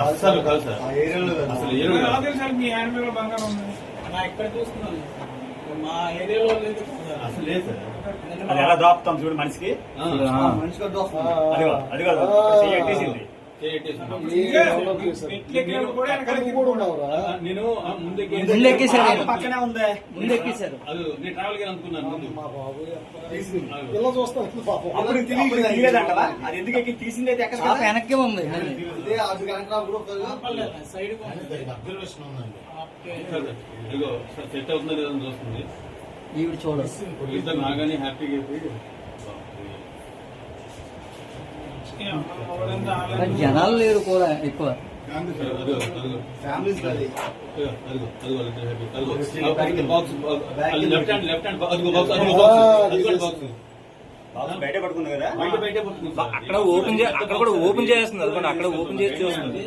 అసలు కాదు సార్, అసలు సార్ మీ యానిమల్ బంగారం ఉంది ఇక్కడ చూస్తున్నాను. మా ఏరియాలో అసలు లేదు సార్. అది ఎలా దాపుతాం చూడు మనిషికి, అది కాదు ఎట్టేసింది. నేను ముందెక్కేసారు, పక్కనే ఉంది, ముందెక్కేసారు. అది నేను ట్రావెల్ అనుకున్నాను ముందు. అప్పుడు తెలియదంటదా అది ఎందుకు ఎక్కి తీసింది? అయితే ఎక్కడ వెనక్కి ఉంది. ఇదిగో సెట్ అవుతుంది లేదని చూస్తుంది. ఈవిడ చూడదు, ఇద్దరు నాగానే హ్యాపీగా అయిపోయి జనాలు లేరు కూడా ఎక్కువ. బయట పడుతుంది కదా, బయట పడుతుంది. అక్కడ ఓపెన్ అక్కడ కూడా ఓపెన్ చేస్తుంది. అక్కడ ఓపెన్ చేసి చూస్తుంది.